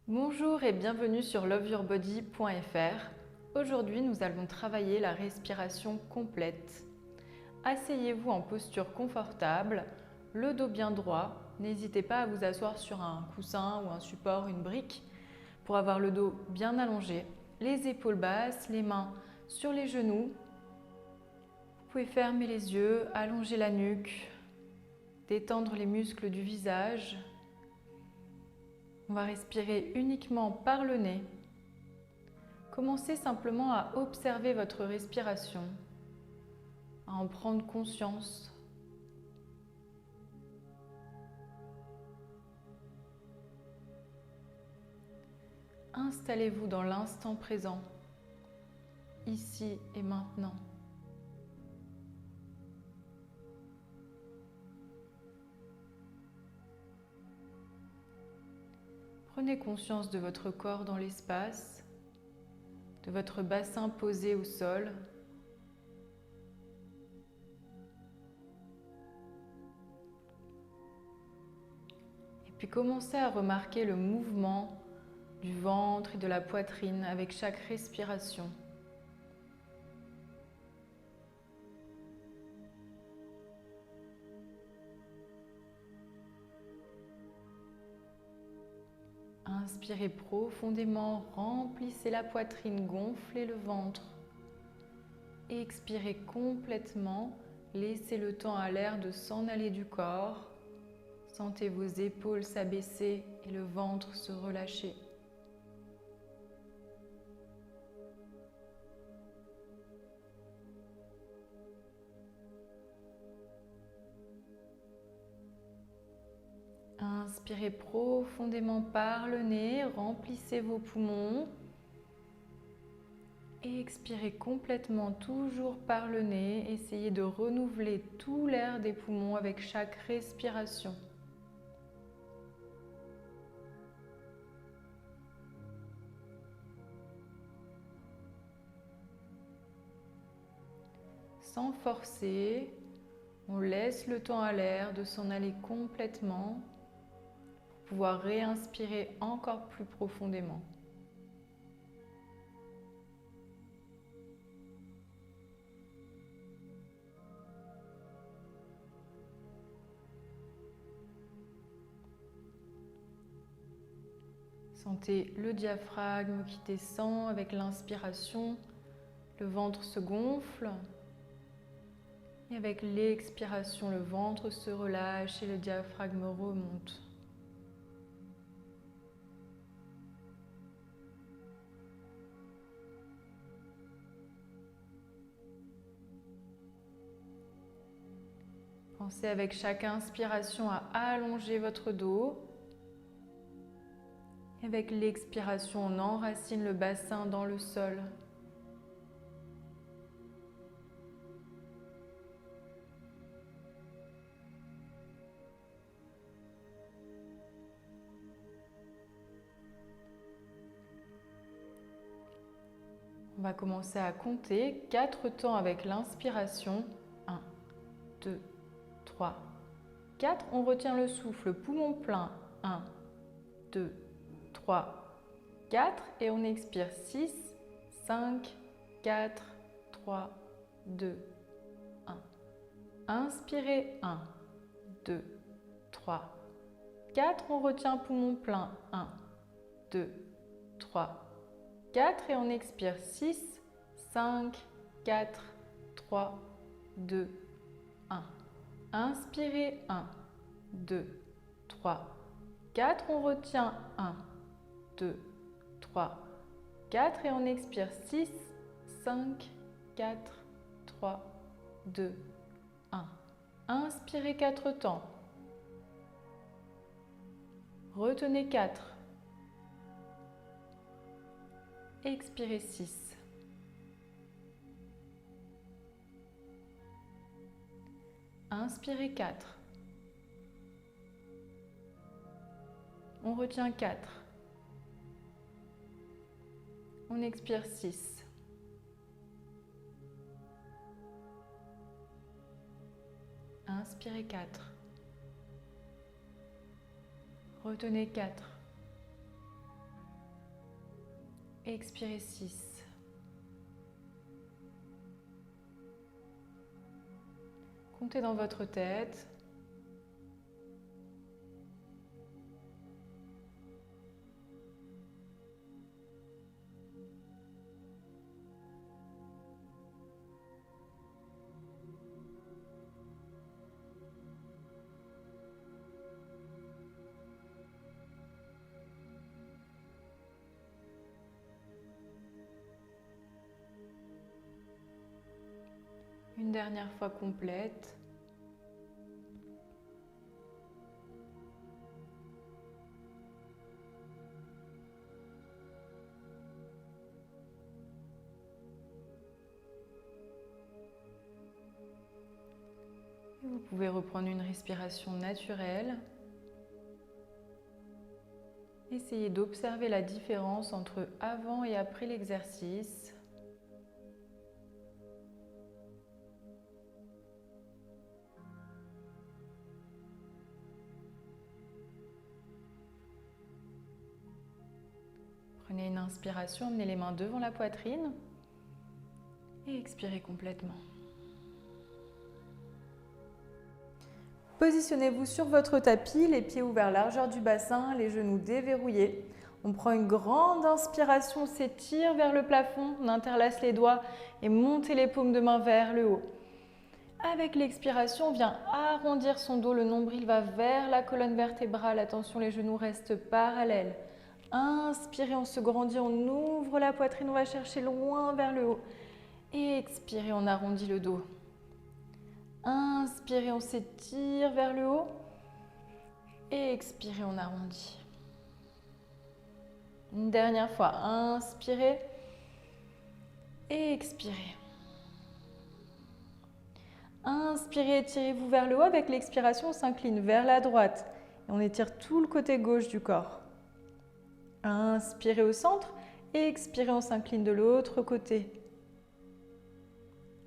Bonjour et bienvenue sur loveyourbody.fr. Aujourd'hui, nous allons travailler la respiration complète. Asseyez-vous en posture confortable, le dos bien droit. N'hésitez pas à vous asseoir sur un coussin ou un support, une brique, pour avoir le dos bien allongé, les épaules basses, les mains sur les genoux. Vous pouvez fermer les yeux, allonger la nuque, détendre les muscles du visage. On va respirer uniquement par le nez. Commencez simplement à observer votre respiration, à en prendre conscience. Installez-vous dans l'instant présent, ici et maintenant. Prenez conscience de votre corps dans l'espace, de votre bassin posé au sol. Et puis commencez à remarquer le mouvement du ventre et de la poitrine avec chaque respiration. Inspirez profondément, remplissez la poitrine, gonflez le ventre. Expirez complètement, laissez le temps à l'air de s'en aller du corps. Sentez vos épaules s'abaisser et le ventre se relâcher. Inspirez profondément par le nez, remplissez vos poumons. Expirez complètement, toujours par le nez. Essayez de renouveler tout l'air des poumons avec chaque respiration. Sans forcer, on laisse le temps à l'air de s'en aller complètement pour pouvoir réinspirer encore plus profondément. Sentez le diaphragme qui descend avec l'inspiration, le ventre se gonfle. Et avec l'expiration, le ventre se relâche et le diaphragme remonte. Pensez avec chaque inspiration à allonger votre dos. Et avec l'expiration, on enracine le bassin dans le sol. On va commencer à compter 4 temps avec l'inspiration. 1, 2, 3, 4. On retient le souffle, poumon plein. 1, 2, 3, 4. Et on expire 6, 5, 4, 3, 2, 1. Inspirez 1, 2, 3, 4. On retient poumon plein. 1, 2, 3, 4 et on expire 6, 5, 4, 3, 2, 1. Inspirez 1, 2, 3, 4. On retient 1, 2, 3, 4 et on expire 6, 5, 4, 3, 2, 1. Inspirez 4 temps. Retenez 4. Expirez 6. Inspirez 4. On retient 4. On expire 6. Inspirez 4. Retenez 4. Expirez 6. Comptez dans votre tête. Une dernière fois complète. Et vous pouvez reprendre une respiration naturelle. Essayez d'observer la différence entre avant et après l'exercice. Prenez une inspiration, amenez les mains devant la poitrine et expirez complètement. Positionnez-vous sur votre tapis, les pieds ouverts largeur du bassin, les genoux déverrouillés. On prend une grande inspiration, on s'étire vers le plafond, on interlace les doigts et montez les paumes de main vers le haut. Avec l'expiration, on vient arrondir son dos, le nombril va vers la colonne vertébrale. Attention, les genoux restent parallèles. Inspirez, on se grandit, on ouvre la poitrine, on va chercher loin vers le haut. Et expirez, on arrondit le dos. Inspirez, on s'étire vers le haut. Et expirez, on arrondit. Une dernière fois, inspirez. Et expirez. Inspirez, étirez-vous vers le haut. Avec l'expiration, on s'incline vers la droite. Et on étire tout le côté gauche du corps. Inspirez au centre et expirez, on s'incline de l'autre côté.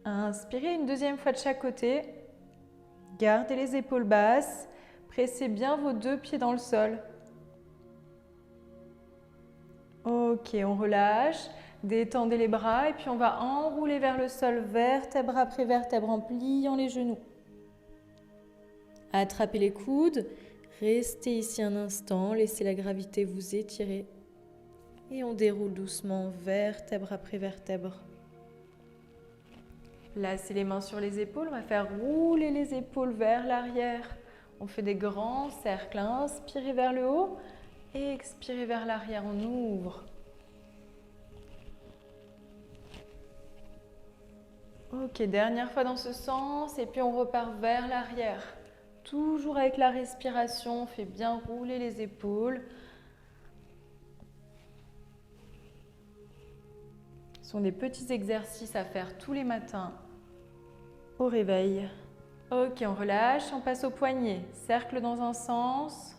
Inspirez une deuxième fois de chaque côté. Gardez les épaules basses. Pressez bien vos deux pieds dans le sol. Ok, on relâche. Détendez les bras et puis on va enrouler vers le sol, vertèbre après vertèbre, en pliant les genoux. Attrapez les coudes. Restez ici un instant, laissez la gravité vous étirer. Et on déroule doucement, vertèbre après vertèbre. Placez les mains sur les épaules, on va faire rouler les épaules vers l'arrière. On fait des grands cercles, inspirez vers le haut et expirez vers l'arrière, on ouvre. Ok, dernière fois dans ce sens et puis on repart vers l'arrière. Toujours avec la respiration, on fait bien rouler les épaules. Ce sont des petits exercices à faire tous les matins au réveil. Ok, on relâche, on passe au poignet. Cercle dans un sens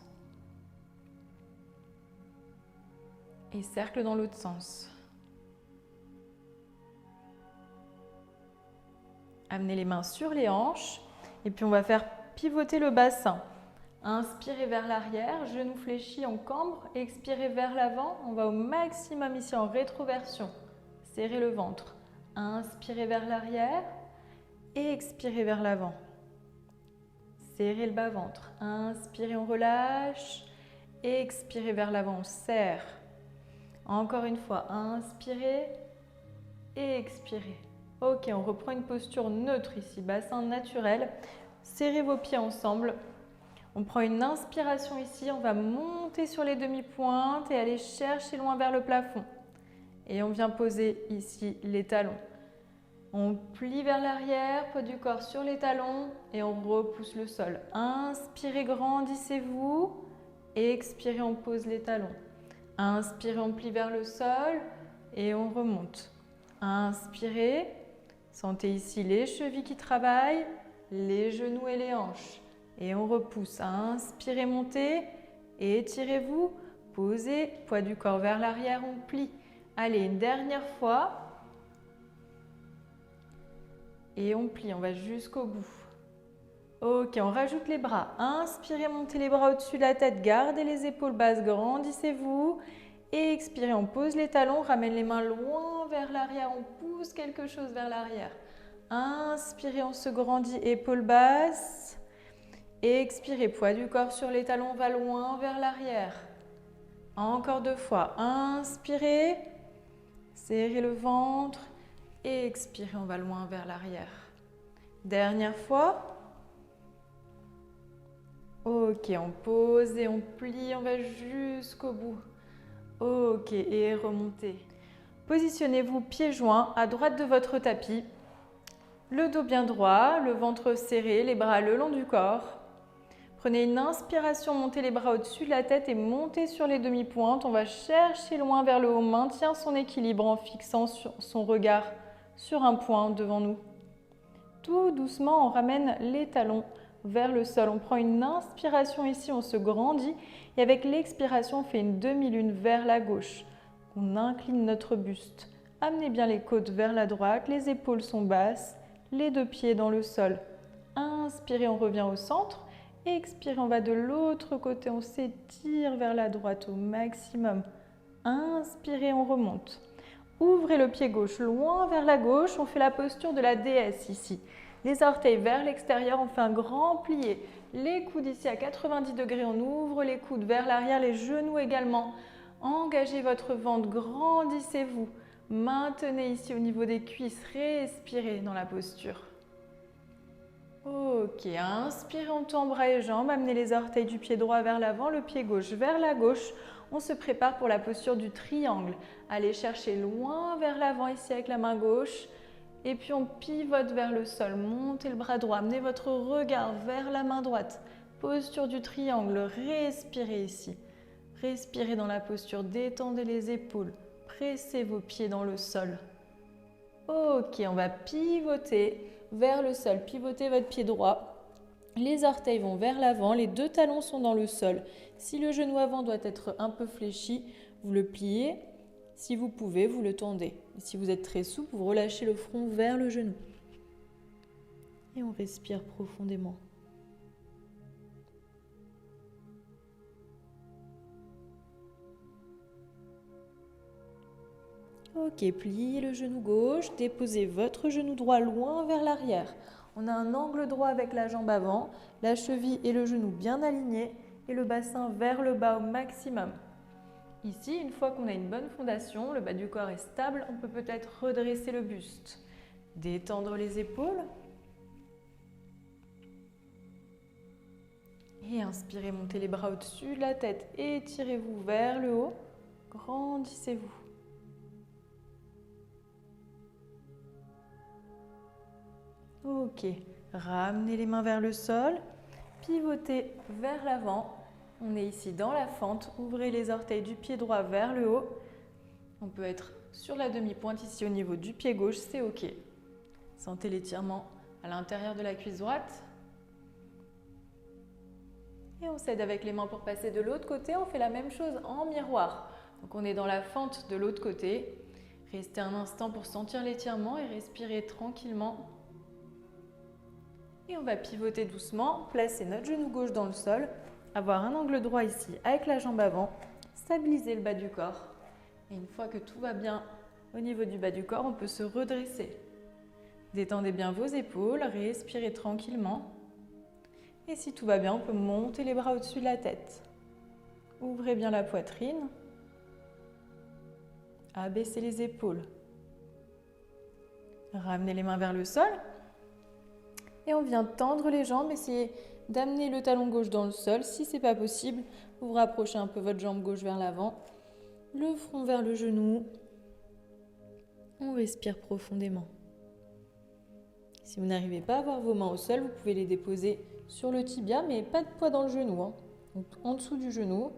et cercle dans l'autre sens. Amenez les mains sur les hanches et puis on va faire pivoter le bassin. Inspirez vers l'arrière, genoux fléchis, on cambre. Expirez vers l'avant, on va au maximum ici en rétroversion. Serrez le ventre. Inspirez vers l'arrière et expirez vers l'avant. Serrez le bas-ventre. Inspirez, on relâche. Expirez vers l'avant, on serre. Encore une fois, inspirez et expirez. Ok, on reprend une posture neutre ici, bassin naturel. Serrez vos pieds ensemble. On prend une inspiration ici, on va monter sur les demi-pointes et aller chercher loin vers le plafond. Et on vient poser ici les talons. On plie vers l'arrière, poids du corps sur les talons et on repousse le sol. Inspirez, grandissez-vous. Expirez, on pose les talons. Inspirez, on plie vers le sol et on remonte. Inspirez, sentez ici les chevilles qui travaillent, les genoux et les hanches. Et on repousse. Inspirez, montez, étirez-vous, posez, poids du corps vers l'arrière, on plie. Allez, une dernière fois. Et on plie, on va jusqu'au bout. Ok, on rajoute les bras. Inspirez, montez les bras au-dessus de la tête, gardez les épaules basses, grandissez-vous. Expirez, on pose les talons, ramène les mains loin vers l'arrière, on pousse quelque chose vers l'arrière. Inspirez, on se grandit, épaules basses. Expirez, poids du corps sur les talons, on va loin vers l'arrière. Encore 2 fois. Inspirez, serrez le ventre. Expirez, on va loin vers l'arrière. Dernière fois. Ok, on pose et on plie, on va jusqu'au bout. Ok, et remontez. Positionnez-vous pieds joints à droite de votre tapis. Le dos bien droit, le ventre serré, les bras le long du corps. Prenez une inspiration, montez les bras au-dessus de la tête et montez sur les demi-pointes. On va chercher loin vers le haut, maintient son équilibre en fixant son regard sur un point devant nous. Tout doucement, on ramène les talons vers le sol. On prend une inspiration ici, on se grandit et avec l'expiration, on fait une demi-lune vers la gauche. On incline notre buste. Amenez bien les côtes vers la droite, les épaules sont basses, les 2 pieds dans le sol. Inspirez, on revient au centre. Expirez, on va de l'autre côté, on s'étire vers la droite au maximum. Inspirez, on remonte. Ouvrez le pied gauche loin vers la gauche, on fait la posture de la déesse ici. Les orteils vers l'extérieur, on fait un grand plié. Les coudes ici à 90 degrés, on ouvre les coudes vers l'arrière, les genoux également. Engagez votre ventre, grandissez-vous. Maintenez ici au niveau des cuisses, respirez dans la posture. Ok, inspirez, on tend bras et jambes, amenez les orteils du pied droit vers l'avant, le pied gauche vers la gauche. On se prépare pour la posture du triangle. Allez chercher loin vers l'avant ici avec la main gauche. Et puis on pivote vers le sol, montez le bras droit, amenez votre regard vers la main droite. Posture du triangle, respirez ici. Respirez dans la posture, détendez les épaules, pressez vos pieds dans le sol. Ok, on va pivoter vers le sol, pivotez votre pied droit. Les orteils vont vers l'avant, les 2 talons sont dans le sol. Si le genou avant doit être un peu fléchi, vous le pliez. Si vous pouvez, vous le tendez. Et si vous êtes très souple, vous relâchez le front vers le genou. Et on respire profondément. Ok, pliez le genou gauche, déposez votre genou droit loin vers l'arrière. On a un angle droit avec la jambe avant, la cheville et le genou bien alignés et le bassin vers le bas au maximum. Ici, une fois qu'on a une bonne fondation, le bas du corps est stable, on peut peut-être redresser le buste. Détendre les épaules. Et inspirez, montez les bras au-dessus de la tête, étirez-vous vers le haut, grandissez-vous. Ok, ramenez les mains vers le sol, pivotez vers l'avant. On est ici dans la fente, ouvrez les orteils du pied droit vers le haut. On peut être sur la demi-pointe ici au niveau du pied gauche, c'est ok. Sentez l'étirement à l'intérieur de la cuisse droite. Et on s'aide avec les mains pour passer de l'autre côté. On fait la même chose en miroir. Donc on est dans la fente de l'autre côté. Restez un instant pour sentir l'étirement et respirer tranquillement. Et on va pivoter doucement, placer notre genou gauche dans le sol, avoir un angle droit ici avec la jambe avant, stabiliser le bas du corps. Et une fois que tout va bien au niveau du bas du corps, on peut se redresser. Détendez bien vos épaules, respirez tranquillement. Et si tout va bien, on peut monter les bras au-dessus de la tête. Ouvrez bien la poitrine. Abaissez les épaules. Ramenez les mains vers le sol. Et on vient tendre les jambes, essayez d'amener le talon gauche dans le sol. Si ce n'est pas possible, vous rapprochez un peu votre jambe gauche vers l'avant. Le front vers le genou. On respire profondément. Si vous n'arrivez pas à avoir vos mains au sol, vous pouvez les déposer sur le tibia, mais pas de poids dans le genou. Donc, en dessous du genou,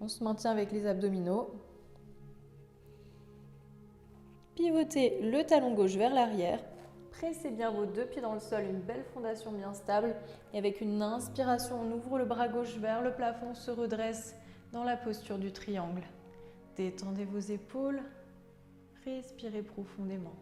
on se maintient avec les abdominaux. Pivotez le talon gauche vers l'arrière. Pressez bien vos 2 pieds dans le sol, une belle fondation bien stable. Et avec une inspiration, on ouvre le bras gauche vers le plafond, on se redresse dans la posture du triangle. Détendez vos épaules, respirez profondément.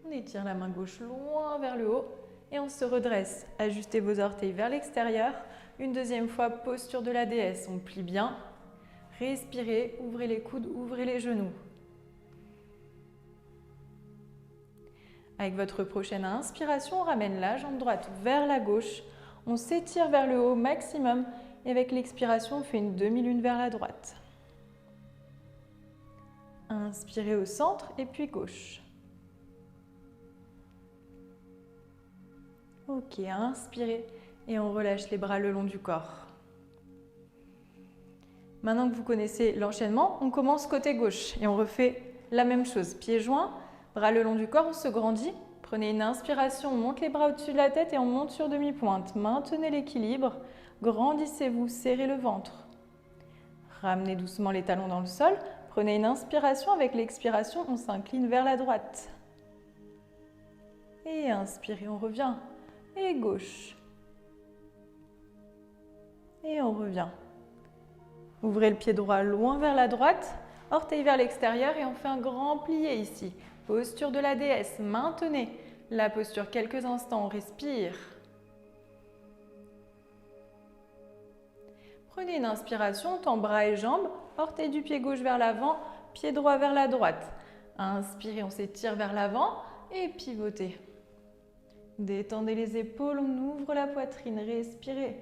On étire la main gauche loin vers le haut et on se redresse. Ajustez vos orteils vers l'extérieur. Une deuxième fois, posture de la déesse. On plie bien. Respirez, ouvrez les coudes, ouvrez les genoux. Avec votre prochaine inspiration, on ramène la jambe droite vers la gauche. On s'étire vers le haut maximum. Et avec l'expiration, on fait une demi-lune vers la droite. Inspirez au centre et puis gauche. Ok, inspirez et on relâche les bras le long du corps. Maintenant que vous connaissez l'enchaînement, on commence côté gauche et on refait la même chose. Pieds joints, bras le long du corps, on se grandit. Prenez une inspiration, on monte les bras au-dessus de la tête et on monte sur demi-pointe. Maintenez l'équilibre, grandissez-vous, serrez le ventre. Ramenez doucement les talons dans le sol. Prenez une inspiration, avec l'expiration, on s'incline vers la droite. Et inspirez, on revient. Et gauche. Et on revient. Ouvrez le pied droit loin vers la droite, orteil vers l'extérieur et on fait un grand plié ici. Posture de la déesse, maintenez la posture quelques instants, on respire. Prenez une inspiration, tend bras et jambes, orteil du pied gauche vers l'avant, pied droit vers la droite. Inspirez, on s'étire vers l'avant et pivotez. Détendez les épaules, on ouvre la poitrine, respirez.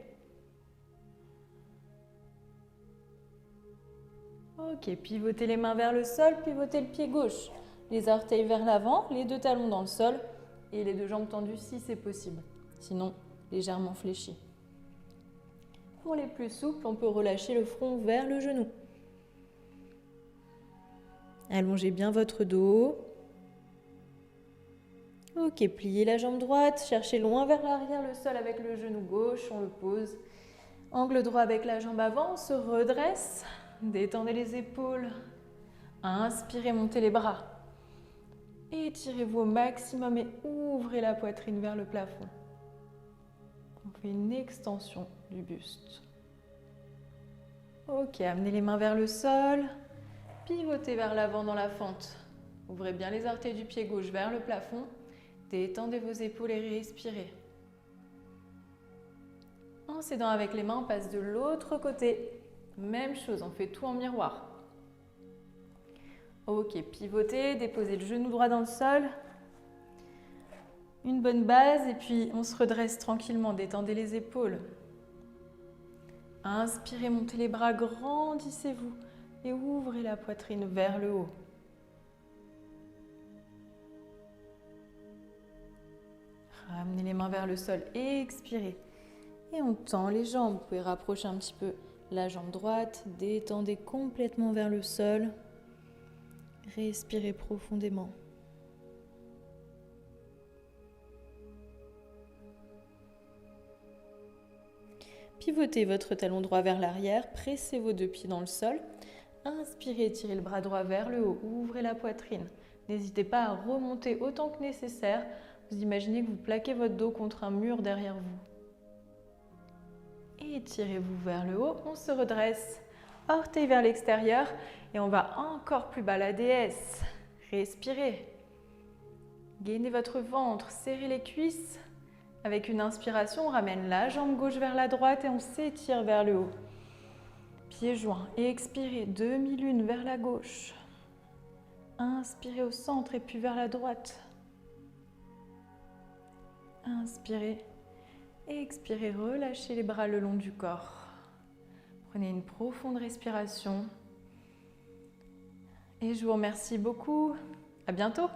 Ok, pivotez les mains vers le sol, pivotez le pied gauche. Les orteils vers l'avant, les deux talons dans le sol et les deux jambes tendues si c'est possible. Sinon, légèrement fléchis. Pour les plus souples, on peut relâcher le front vers le genou. Allongez bien votre dos. Ok, pliez la jambe droite, cherchez loin vers l'arrière le sol avec le genou gauche, on le pose. Angle droit avec la jambe avant, on se redresse. Détendez les épaules. Inspirez, montez les bras. Étirez-vous au maximum et ouvrez la poitrine vers le plafond. On fait une extension du buste. Ok, amenez les mains vers le sol. Pivotez vers l'avant dans la fente. Ouvrez bien les orteils du pied gauche vers le plafond. Détendez vos épaules et respirez. En s'aidant avec les mains, on passe de l'autre côté. Même chose, on fait tout en miroir. Ok, pivotez, déposez le genou droit dans le sol. Une bonne base et puis on se redresse tranquillement, détendez les épaules. Inspirez, montez les bras, grandissez-vous et ouvrez la poitrine vers le haut. Ramenez les mains vers le sol et expirez. Et on tend les jambes, vous pouvez rapprocher un petit peu la jambe droite, détendez complètement vers le sol. Respirez profondément. Pivotez votre talon droit vers l'arrière, pressez vos deux pieds dans le sol. Inspirez, tirez le bras droit vers le haut, ouvrez la poitrine. N'hésitez pas à remonter autant que nécessaire. Vous imaginez que vous plaquez votre dos contre un mur derrière vous. Étirez-vous vers le haut, on se redresse. Orteil vers l'extérieur et on va encore plus bas, la déesse. Respirez. Gainez votre ventre, serrez les cuisses. Avec une inspiration, on ramène la jambe gauche vers la droite et on s'étire vers le haut. Pieds joints et expirez, demi-lune vers la gauche. Inspirez au centre et puis vers la droite. Inspirez, expirez, relâchez les bras le long du corps. Prenez une profonde respiration. Et je vous remercie beaucoup. À bientôt.